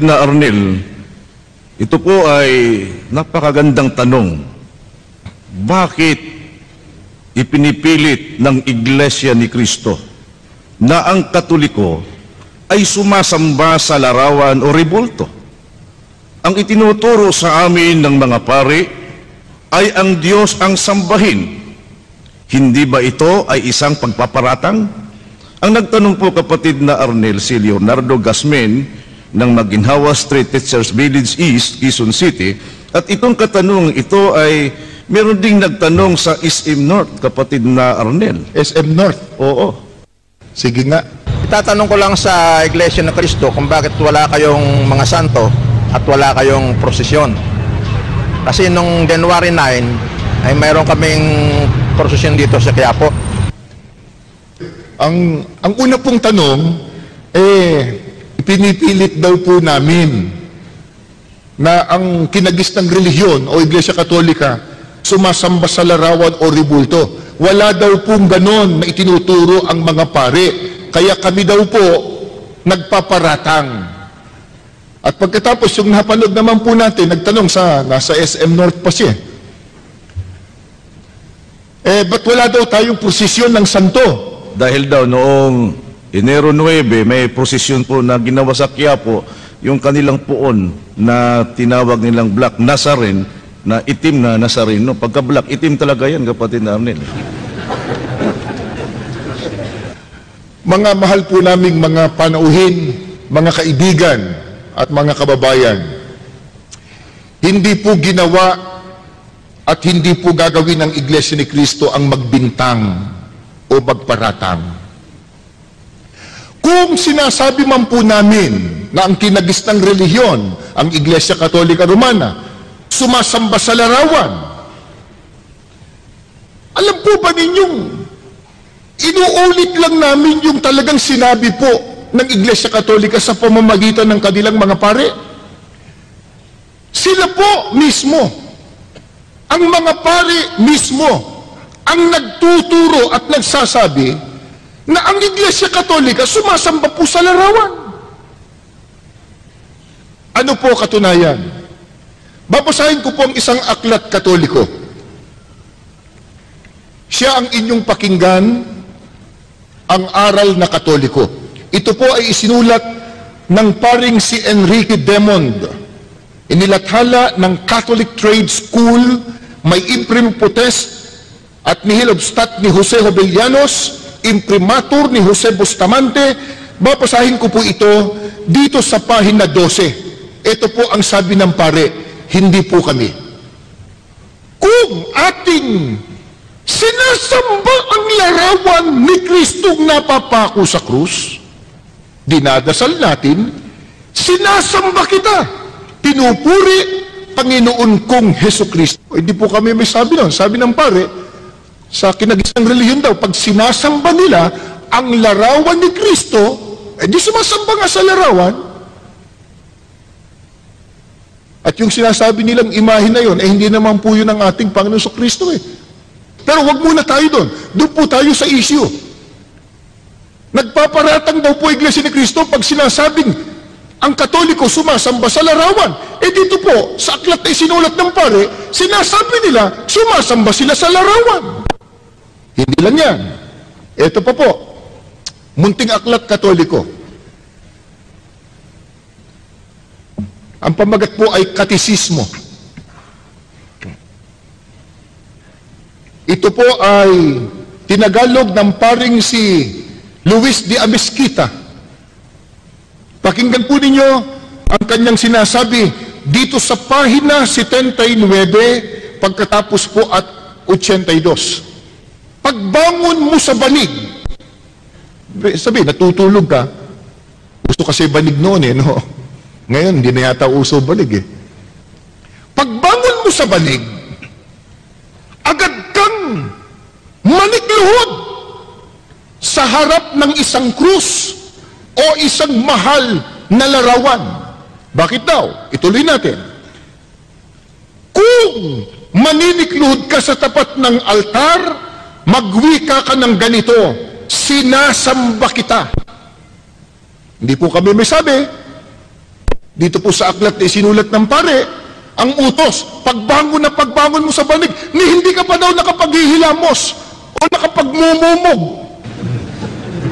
na Arnel, ito po ay napakagandang tanong. Bakit ipinipilit ng Iglesia ni Cristo na ang Katoliko ay sumasamba sa larawan o rebulto? Ang itinuturo sa amin ng mga pari ay ang Diyos ang sambahin. Hindi ba ito ay isang pagpaparatang? Ang nagtanong po, kapatid na Arnel, si Leonardo Gasmen ng Maginhawa Street Teachers Village East, Quezon City. At itong katanungan ito ay meron ding nagtanong sa SM North, kapatid na Arnel. SM North? Oo. Sige nga. Itatanong ko lang sa Iglesia ng Cristo kung bakit wala kayong mga santo at wala kayong prosesyon. Kasi nung January 9 ay mayroon kaming prosesyon dito sa Quiapo. Ang una pong tanong, pinipilit daw po namin na ang kinagistang relihiyon o Iglesia Katolika sumasamba sa larawan o rebulto. Wala daw pong ganon na itinuturo ang mga pare. Kaya kami daw po nagpaparatang. At pagkatapos yung napanood naman po natin, nagtanong nasa SM North pa siya. Ba't wala daw tayong prosesyon ng santo? Dahil daw noong Enero 9, may prosesyon po na ginawa sa Quiapo, yung kanilang puon na tinawag nilang Black Nazarene, na itim na Nazareno. Pagka black, itim talaga yan, kapatid na Arnel. Mga mahal po naming mga panauhin, mga kaibigan at mga kababayan, hindi po ginawa at hindi po gagawin ng Iglesia ni Cristo ang magbintang o magparatang. Kung sinasabi man po namin na ang kinagistang relihiyon, ang Iglesia Katolika Romana, sumasamba sa larawan, alam po ba ninyong inuulit lang namin yung talagang sinabi po ng Iglesia Katolika sa pamamagitan ng kanilang mga pare? Sila po mismo, ang mga pare mismo, ang nagtuturo at nagsasabi na ang Iglesia Katolika sumasamba po sa larawan. Ano po katunayan? Babasahin ko po ang isang aklat Katoliko. Siya ang inyong pakinggan, ang aral na Katoliko. Ito po ay isinulat ng paring si Enrique Demond. Inilathala ng Catholic Trade School, may imprimpotest at nihil obstat ni Jose Jovellanos, imprimatur ni Jose Bustamante. Babasahin ko po ito dito sa pahina 12. Ito po ang sabi ng pare, hindi po kami. Kung ating sinasamba ang larawan ni Kristong napapako sa krus, dinadasal natin, sinasamba kita, pinupuri Panginoon kong Heso Kristo. Hindi po kami may sabi nun. Sabi ng pare, sa kinagisang relihiyon daw, pag sinasamba nila ang larawan ni Kristo, di sumasamba nga sa larawan. At yung sinasabi nilang imahe na yun, hindi naman po yun ang ating Panginoon sa Kristo . Pero wag muna tayo doon. Doon po tayo sa issue. Nagpaparatang daw po Iglesia ni Cristo pag sinasabing ang Katoliko sumasamba sa larawan. Dito po, sa aklat na isinulat ng pare, sinasabi nila, sumasamba sila sa larawan. Hindi lang yan. Ito pa po, munting aklat Katoliko. Ang pamagat po ay katisismo. Ito po ay tinagalog ng paring si Luis de Amezquita. Pakinggan po ninyo ang kanyang sinasabi dito sa pahina 79 pagkatapos po at 82. Pagbangon mo sa banig, sabi, natutulog ka. Gusto kasi banig noon no? Ngayon, hindi na yata uso banig Pagbangon mo sa banig, agad kang manikluhod sa harap ng isang krus o isang mahal na larawan. Bakit daw? Ituloy natin. Kung maninikluhod ka sa tapat ng altar, magwika ka ng ganito, sinasamba kita. Hindi po kami may sabi, Dito po sa aklat na isinulat ng pare, ang utos, pagbangon mo sa banig, ni hindi ka pa daw nakapaghihilamos o nakapagmumumog.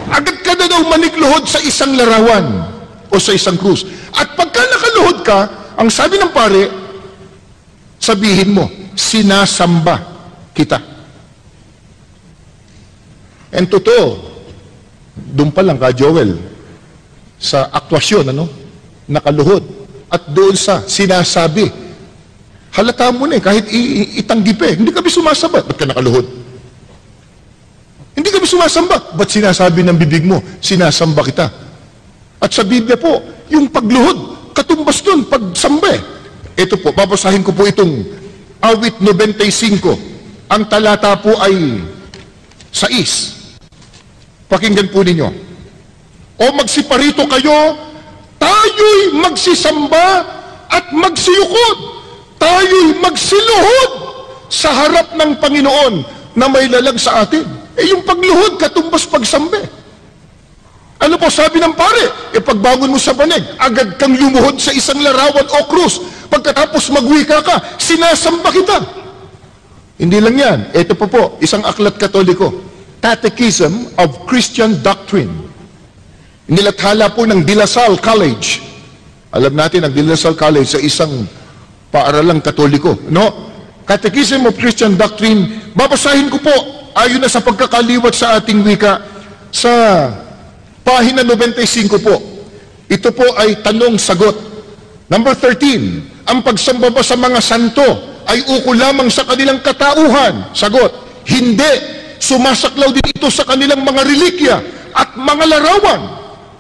Agad ka na daw manikluhod sa isang larawan o sa isang krus. At pagka nakaluhod ka, ang sabi ng pare, sabihin mo, sinasamba kita. And totoo, doon pa lang ka, Joel, sa aktwasyon, nakaluhod. At doon sa sinasabi, halata mo na kahit itanggi pa hindi kami sumasamba. Ba't ka nakaluhod? Hindi kami sumasamba. Ba't sinasabi ng bibig mo, sinasamba kita? At sa Biblia po, yung pagluhod, katumbas doon, pagsamba Ito po, babasahin ko po itong awit 95. Ang talata po ay 6. Pakinggan po ninyo. O magsiparito kayo, tayo'y magsisamba at magsiyukod. Tayo'y magsiluhod sa harap ng Panginoon na may lalag sa atin. Yung pagluhod, katumbas pagsambe. Ano po sabi ng pare? Pagbangon mo sa banig, agad kang lumuhod sa isang larawan o krus. Pagkatapos magwika ka, sinasamba kita. Hindi lang yan. Ito po, isang aklat Katoliko. Catechism of Christian Doctrine. Nilathala po ng De La Salle College. Alam natin, ang De La Salle College sa isang paaralang Katoliko. Catechism of Christian Doctrine, babasahin ko po, ayon na sa pagkakaliwat sa ating wika, sa pahina 95 po. Ito po ay tanong-sagot. Number 13, ang pagsamba ba sa mga santo ay ukol lamang sa kanilang katauhan? Sagot, hindi. Sumasaklaw din ito sa kanilang mga relikya at mga larawan.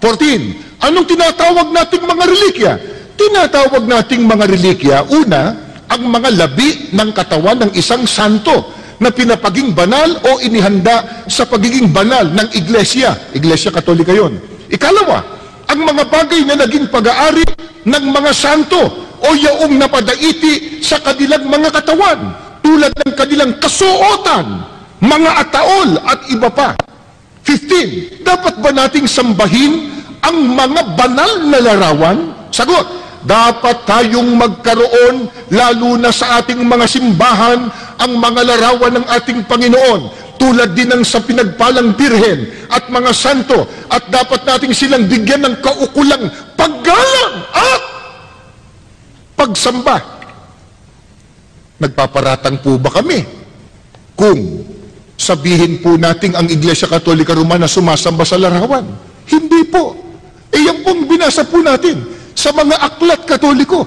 14, anong tinatawag nating mga relikya? Tinatawag nating mga relikya, una, ang mga labi ng katawan ng isang santo na pinapaging banal o inihanda sa pagiging banal ng iglesia. Iglesia Katolika yon. Ikalawa, ang mga bagay na naging pag-aari ng mga santo o yaong napadaiti sa kanilang mga katawan, tulad ng kanilang kasuotan, mga ataol at iba pa. 15, dapat ba nating sambahin ang mga banal na larawan? Sagot, dapat tayong magkaroon, lalo na sa ating mga simbahan, ang mga larawan ng ating Panginoon, tulad din ng sa pinagpalang birhen at mga santo, at dapat nating silang bigyan ng kaukulang paggalang at pagsamba. Nagpaparatang po ba kami kung sabihin po natin ang Iglesia Katolika Romana sumasamba sa larawan? Hindi po. Yan pong binasa po natin sa mga aklat Katoliko.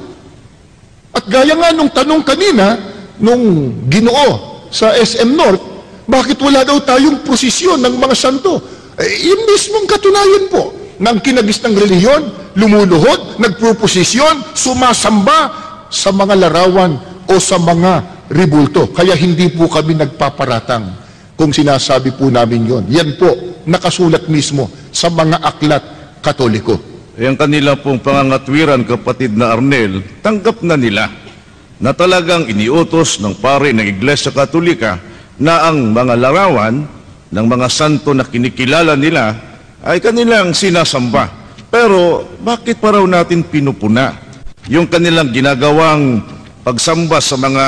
At gaya nga nung tanong kanina, nung Ginoo sa SM North, bakit wala daw tayong prosesyon ng mga santo? Yung mismong katunayan po ng kinagis ng reliyon, lumuluhod, nagproposisyon, sumasamba sa mga larawan o sa mga ribulto. Kaya hindi po kami nagpaparatang kung sinasabi po namin yon. Yan po, nakasulat mismo sa mga aklat Katoliko. Ang kanila pong pangangatwiran, kapatid na Arnel, tanggap na nila na talagang iniutos ng pare ng Iglesia Katolika na ang mga larawan ng mga santo na kinikilala nila ay kanilang sinasamba. Pero bakit pa raw natin pinupuna yung kanilang ginagawang pagsamba sa mga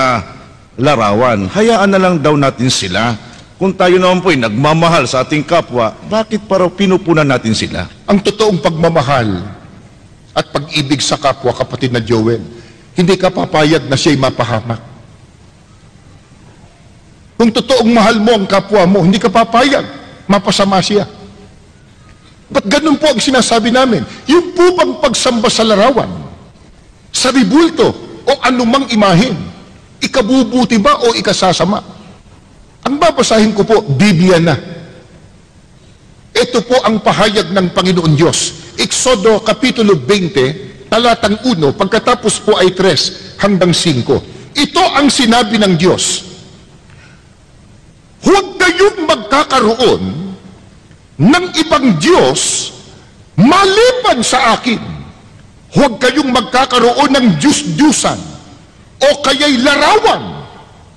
larawan? Hayaan na lang daw natin sila. Kung tayo naman po ay nagmamahal sa ating kapwa, bakit pa raw pinupuna natin sila? Ang totoong pagmamahal at pag-ibig sa kapwa, kapatid na Joel, hindi ka papayag na siya'y mapahamak. Kung totoong mahal mo ang kapwa mo, hindi ka papayag, mapasama siya. Ba't ganun po ang sinasabi namin? Yung po bang pagsamba sa larawan, sa ribulto, o anumang imahen, ikabubuti ba o ikasasama? Ang babasahin ko po, Biblia na. Ito po ang pahayag ng Panginoon Diyos. Exodo Kapitulo 20, talatang 1, pagkatapos po ay 3 hanggang 5. Ito ang sinabi ng Diyos. Huwag kayong magkakaroon ng ibang Diyos maliban sa akin. Huwag kayong magkakaroon ng Diyos-Diyusan o kaya'y larawan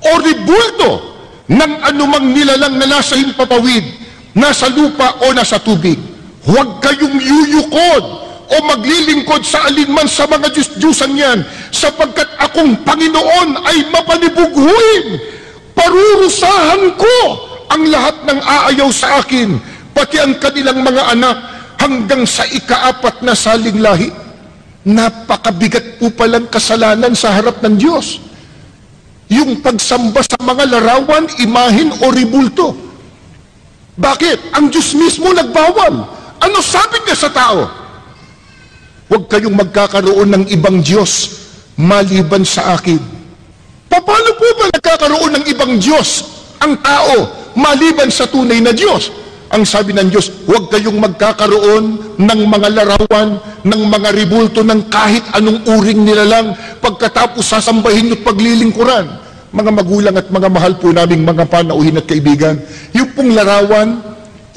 o ribulto ng anumang nilalang na nasa himpapawid, nasa lupa o nasa tubig. Huwag kayong yuyukod o maglilingkod sa alinman sa mga Diyos-Diyusan yan, sapagkat akong Panginoon ay mapanibughuin. Parurusahan ko ang lahat ng aayaw sa akin, pati ang kanilang mga anak, hanggang sa ika-4 na saling lahi. Napakabigat po palang kasalanan sa harap ng Diyos. Yung pagsamba sa mga larawan, imahin o ribulto. Bakit? Ang Diyos mismo nagbawal. Ano sabi niya sa tao? Huwag kayong magkakaroon ng ibang Diyos maliban sa akin. Paano po ba nagkakaroon ng ibang Diyos ang tao maliban sa tunay na Diyos? Ang sabi ng Diyos, huwag kayong magkakaroon ng mga larawan, ng mga ribulto, ng kahit anong uring nilalang, pagkatapos sasambahin nyo't paglilingkuran. Mga magulang at mga mahal po naming mga panauhin at kaibigan, yung pong larawan,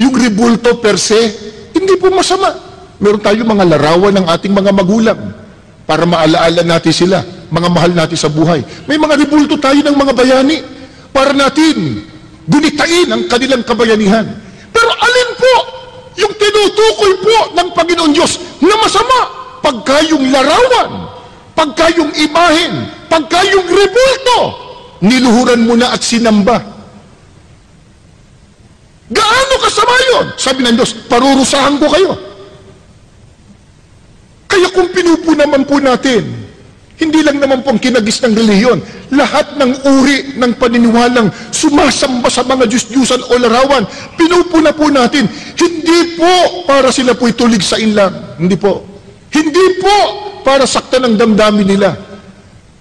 yung ribulto per se, hindi po masama. Meron tayo mga larawan ng ating mga magulang para maalaala natin sila, mga mahal natin sa buhay. May mga ribulto tayo ng mga bayani para natin gunitain ang kanilang kabayanihan. Pero alin po yung tinutukoy po ng Panginoon Diyos na masama? Pagka yung larawan, pagka yung imahen, pagka yung ribulto, niluhuran mo na at sinamba. Gaano kasama yun? Sabi ng Diyos, parurusahan ko kayo. Kaya kung pinupo naman po natin, hindi lang naman pong kinagis ng relihiyon, lahat ng uri ng paniniwalang sumasamba sa mga Diyos-Diyusan o larawan, pinupo na po natin, hindi po para sila po'y tulig sa inlang. Hindi po. Hindi po para saktan ang damdamin nila,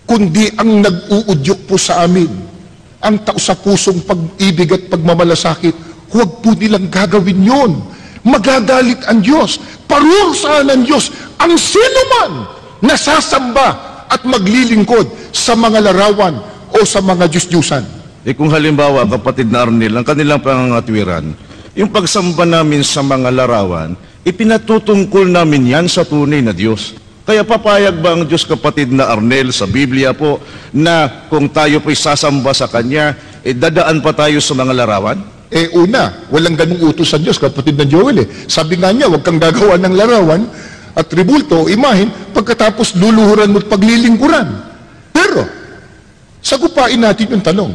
kundi ang nag-uudyok po sa amin, ang tao sa pusong pag-ibig at pagmamalasakit. Huwag po nilang gagawin yon. Magagalit ang Diyos. Parurusahan ng Diyos ang sinuman na sasamba at maglilingkod sa mga larawan o sa mga Diyos-Diyusan. Kung halimbawa, kapatid na Arnel, ang kanilang pangangatwiran, yung pagsamba namin sa mga larawan, ipinatutungkol namin yan sa tunay na Diyos. Kaya papayag ba ang Diyos, kapatid na Arnel, sa Biblia po, na kung tayo po'y sasamba sa Kanya, dadaan pa tayo sa mga larawan? Una, walang ganung utos sa Diyos, kapatid na Joel. Sabi nga niya, huwag kang gagawa ng larawan at ribulto o imahin, pagkatapos luluhuran mo at paglilingkuran. Pero, sagupain natin yung tanong,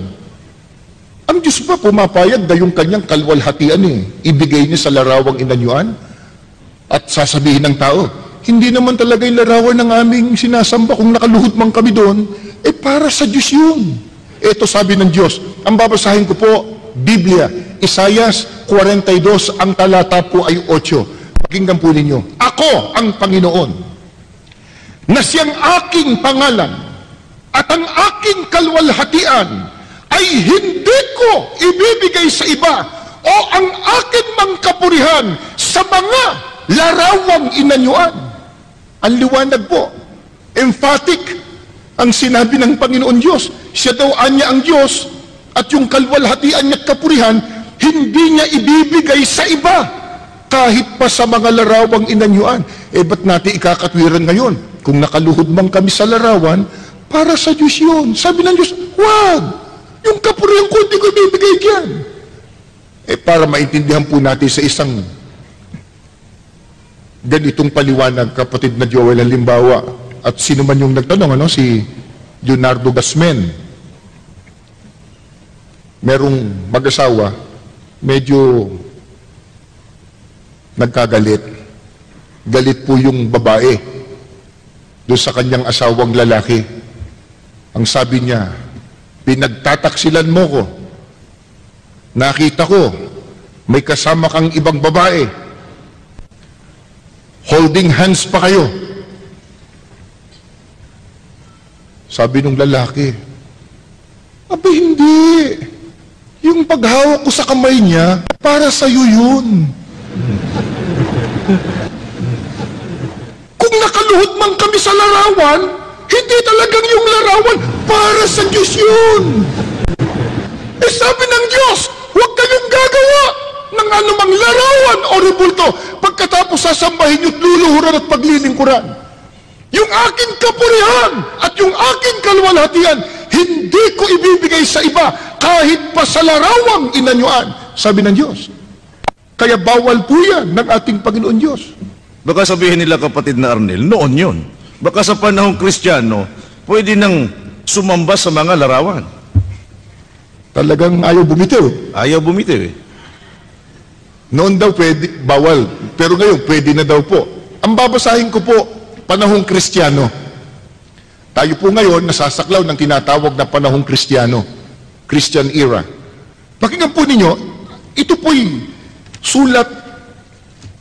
ang Diyos ba pumapayag na yung kanyang kalwalhatian ibigay niya sa larawang inanyuan? At sasabihin ng tao, hindi naman talaga yung larawan ng aming sinasamba, kung nakaluhod man kami doon, para sa Diyos yun. Ito sabi ng Diyos, ang babasahin ko po, Biblia, Isaias 42, ang talata po ay 8. Pakinggan po ninyo, ako ang Panginoon, na siyang aking pangalan at ang aking kalwalhatian ay hindi ko ibibigay sa iba o ang aking mangkapurihan sa mga larawang inanyuan. Ang liwanag po, emphatic ang sinabi ng Panginoon Diyos. Siya daw anya ang Diyos at yung kalwalhatian niya at kapurihan, hindi niya ibibigay sa iba kahit pa sa mga larawang inanyuan. Ba't natin ikakatwiran ngayon? Kung nakaluhod man kami sa larawan, para sa Diyos yun. Sabi ng Diyos, wag! Yung kapurihan ko, hindi ko ibibigay yan. Para maintindihan po natin sa isang ganitong paliwanag, kapatid na Joel, halimbawa, at sino man yung nagtanong, si Leonardo Gasmen, merong mag-asawa, medyo nagkagalit. Galit po yung babae doon sa kanyang asawang lalaki. Ang sabi niya, pinagtataksilan mo ko. Nakita ko, may kasama kang ibang babae. Holding hands pa kayo. Sabi nung lalaki, abi hindi. Yung paghawak ko sa kamay niya, para sa'yo yun. Kung nakaluhod man kami sa larawan, hindi talagang yung larawan, para sa Diyos yun. Sabi ng Diyos, huwag kayong gagawa ng anumang larawan o ribulto pagkatapos sasambahin nyo't luluhuran at paglilingkuran. Yung aking kapurihan at yung aking kalwalhatian, hindi ko ibibigay sa iba kahit pa sa larawang inanyuan, sabi ng Diyos. Kaya bawal po yan ng ating Panginoon Diyos. Baka sabihin nila, kapatid na Arnel, noon yun. Baka sa panahong Kristiyano, pwede nang sumamba sa mga larawan. Talagang ayaw bumitiw. Ayaw bumitiw eh. Noon daw pwede, bawal. Pero ngayon, pwede na daw po. Ang babasahin ko po, panahong Kristiyano. Tayo po ngayon, nasasaklaw ng tinatawag na panahong Kristiyano. Christian era. Pakinggan po ninyo, ito po'y sulat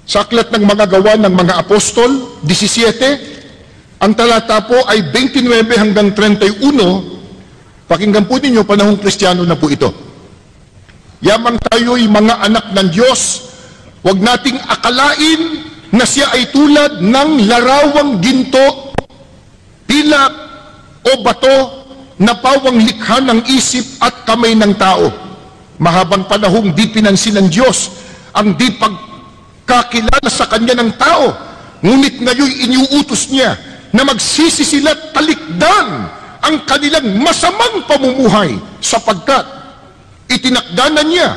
sa aklat ng mga gawa ng mga apostol, 17. Ang talata po ay 29 hanggang 31. Pakinggan po ninyo, panahong Kristiyano na po ito. Yamang tayo'y mga anak ng Diyos, huwag nating akalain na siya ay tulad ng larawang ginto, pilak o bato na pawang likha ng isip at kamay ng tao. Mahabang panahong di pinansin ng Diyos ang di pagkakilala sa kanya ng tao, ngunit ngayon iniuutos niya na magsisi sila't talikdan ang kanilang masamang pamumuhay sapagkat itinakdanan niya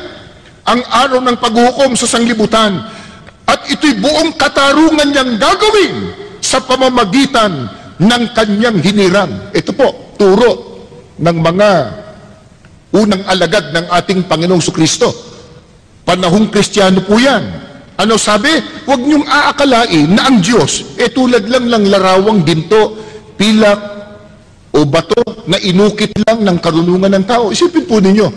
ang araw ng paghukom sa sanglibutan at ito'y buong katarungan niyang gagawin sa pamamagitan ng kanyang hinirang. Ito po, turo ng mga unang alagad ng ating Panginoong Kristo. Panahong Kristiyano po yan. Ano sabi? Huwag niyong aakalain na ang Diyos tulad lang ng larawang ginto, pilak o bato na inukit lang ng karunungan ng tao. Isipin po ninyo,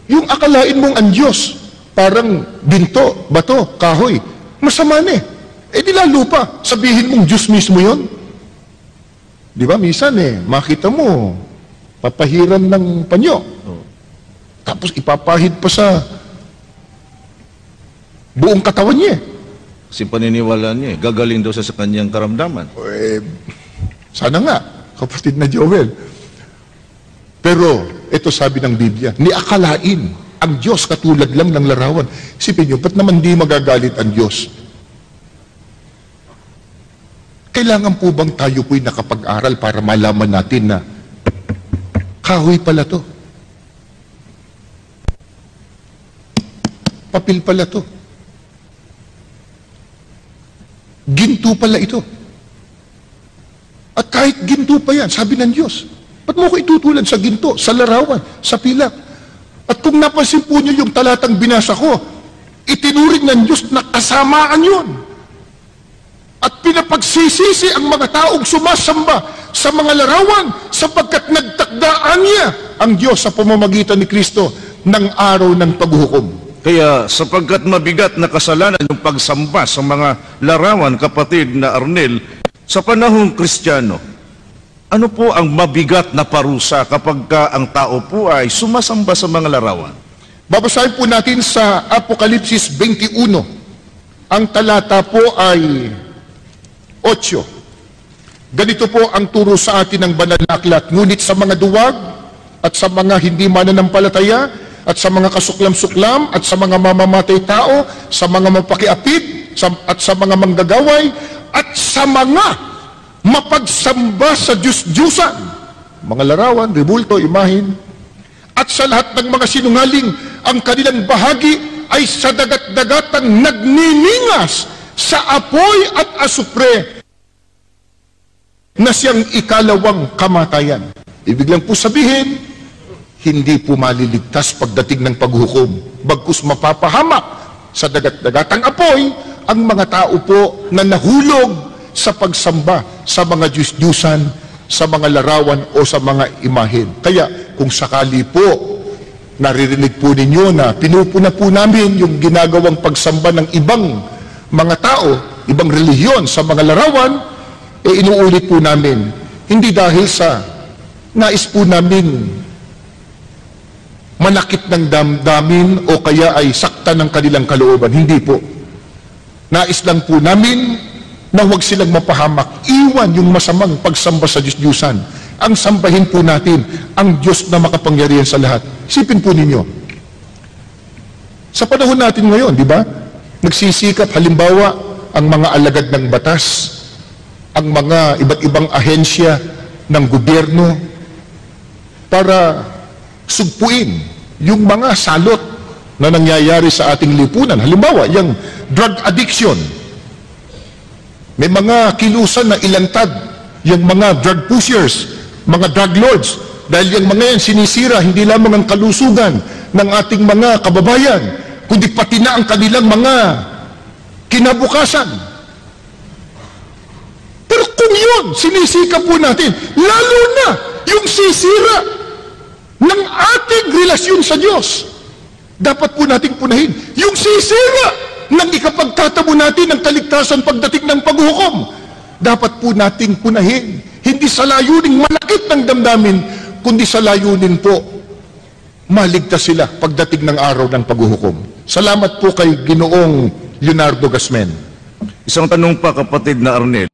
yung akalain mong ang Diyos parang ginto, bato, kahoy, masama na eh. Di lalo pa, sabihin mong Diyos mismo yon. Di ba, minsan makita mo, papahiran ng panyo. Tapos ipapahid pa sa buong katawan niya. Kasi paniniwala niya, gagaling daw sa kanyang karamdaman. Sana nga, kapatid na Joel. Pero, ito sabi ng Biblia, niakalain ang Diyos katulad lang ng larawan. Isipin niyo, ba't naman di magagalit ang Diyos? Kailangan po bang tayo po'y nakapag-aral para malaman natin na kahoy pala to? Papel pala to. Ginto pala ito. At kahit ginto pa yan, sabi ng Diyos, ba't mo ko itutulad sa ginto, sa larawan, sa pilak? At kung napansin po niyo yung talatang binasa ko, itinuring ng Diyos na kasamaan yun. At pinapagsisisi ang mga taong sumasamba sa mga larawan sapagkat nagtakdaan niya ang Diyos sa pamamagitan ni Kristo ng araw ng paghuhukom. Kaya sapagkat mabigat na kasalanan yung pagsamba sa mga larawan, kapatid na Arnel, sa panahong Kristiyano, ano po ang mabigat na parusa kapag ang tao po ay sumasamba sa mga larawan? Babasahin po natin sa Apokalipsis 21. Ang talata po ay 8. Ganito po ang turo sa atin ng banal na aklat. Ngunit sa mga duwag at sa mga hindi mananampalataya at sa mga kasuklam-suklam at sa mga mamamatay tao, sa mga mapakiapid at sa mga manggagaway at sa mga mapagsamba sa Diyos-Diyusan, mga larawan, rebulto, imahin, at sa lahat ng mga sinungaling, ang kanilang bahagi ay sa dagat-dagatang nagniningas sa apoy at asupre na siyang ikalawang kamatayan. Ibig lang po sabihin, hindi po maliligtas pagdating ng paghukom, bagkus mapapahamak sa dagat-dagatang apoy ang mga tao po na nahulog sa pagsamba sa mga Diyos-Diyusan, sa mga larawan o sa mga imahen. Kaya kung sakali po naririnig po ninyo na pinupuna po namin yung ginagawang pagsamba ng ibang mga tao, ibang relihiyon sa mga larawan, inuulit po namin, hindi dahil sa nais po namin manakit ng damdamin o kaya ay sakta ng kanilang kalooban. Hindi po. Nais lang po namin na huwag silang mapahamak. Iwan yung masamang pagsamba sa Diyos-Diyusan. Ang sambahin po natin ang Diyos na makapangyarihan sa lahat. Isipin po ninyo. Sa panahon natin ngayon, di ba? Nagsisikap halimbawa ang mga alagad ng batas, ang mga iba't ibang ahensya ng gobyerno para sugpuin yung mga salot na nangyayari sa ating lipunan. Halimbawa, yung drug addiction. May mga kilusan na ilantad yung mga drug pushers, mga drug lords, dahil yung mga yan sinisira hindi lamang ang kalusugan ng ating mga kababayan, kundi pati na ang kanilang mga kinabukasan. Pero kung yun, sinisika po natin, lalo na yung sisira ng ating relasyon sa Diyos, dapat po nating punahin. Yung sisira ng ikapagtatamo natin ng kaligtasan pagdating ng paghuhukom, dapat po nating punahin. Hindi sa layuning malakit ng damdamin, kundi sa layunin po, maligtas sila pagdating ng araw ng paghuhukom. Salamat po kay Ginoong Leonardo Gasmen. Isang tanong pa, kapatid na Arnel.